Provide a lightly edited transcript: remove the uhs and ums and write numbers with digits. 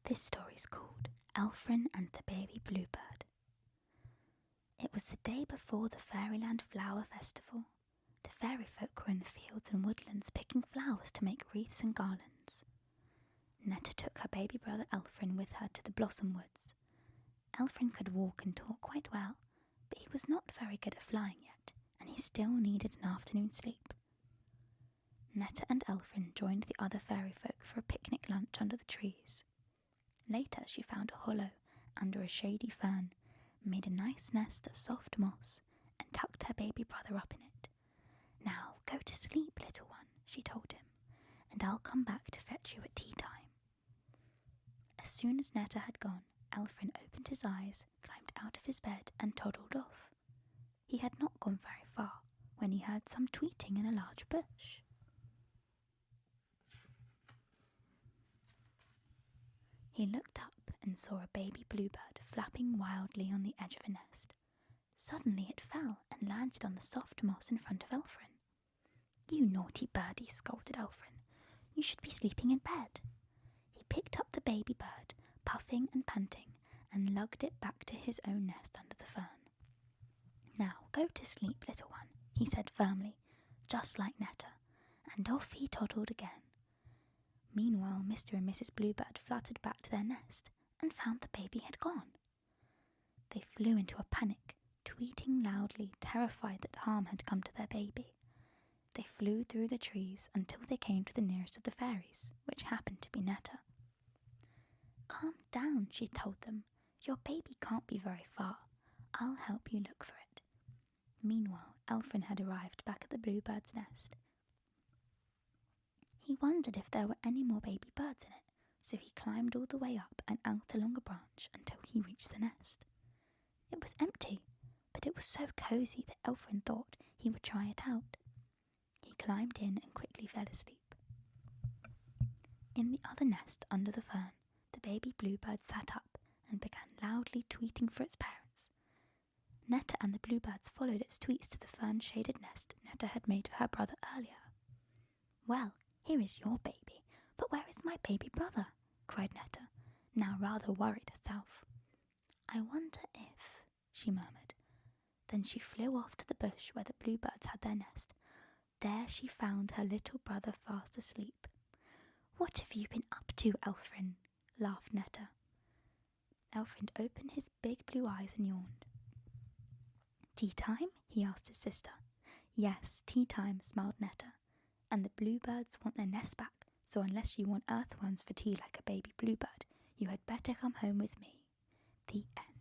This story's called Elfrin and the Baby Bluebird. It was the day before the Fairyland Flower Festival. The fairy folk were in the fields and woodlands picking flowers to make wreaths and garlands. Netta took her baby brother Elfrin with her to the blossom woods. Elfrin could walk and talk quite well, but he was not very good at flying yet, and he still needed an afternoon sleep. Netta and Elfrin joined the other fairy folk for a picnic lunch under the trees. Later she found a hollow under a shady fern, made a nice nest of soft moss, and tucked her baby brother up in it. "Now go to sleep, little one," she told him, "and I'll come back to fetch you at tea time." As soon as Netta had gone, Elfrin opened his eyes, climbed out of his bed, and toddled off. He had not gone very far when he heard some tweeting in a large bush. He looked up and saw a baby bluebird flapping wildly on the edge of a nest. Suddenly it fell and landed on the soft moss in front of Elfrin. "You naughty birdie," scolded Elfrin. "You should be sleeping in bed." He picked up the baby bird, puffing and panting, and lugged it back to his own nest under the fern. "Now go to sleep, little one," he said firmly, just like Netta, and off he toddled again. Meanwhile, Mr. and Mrs. Bluebird fluttered back to their nest and found the baby had gone. They flew into a panic, tweeting loudly, terrified that harm had come to their baby. They flew through the trees until they came to the nearest of the fairies, which happened to be Netta. "Calm down," she told them. "Your baby can't be very far. I'll help you look for it." Meanwhile, Elfrin had arrived back at the bluebird's nest. He wondered if there were any more baby birds in it, so he climbed all the way up and out along a branch until he reached the nest. It was empty, but it was so cosy that Elfrin thought he would try it out. He climbed in and quickly fell asleep. In the other nest under the fern, the baby bluebird sat up and began loudly tweeting for its parents. Netta and the bluebirds followed its tweets to the fern-shaded nest Netta had made for her brother earlier. "Well, here is your baby, but where is my baby brother?" cried Netta, now rather worried herself. "I wonder if," she murmured. Then she flew off to the bush where the bluebirds had their nest. There she found her little brother fast asleep. "What have you been up to, Elfrin?" laughed Netta. Elfrin opened his big blue eyes and yawned. "Tea time?" he asked his sister. "Yes, tea time," smiled Netta. "And the bluebirds want their nest back, so unless you want earthworms for tea like a baby bluebird, you had better come home with me." The end.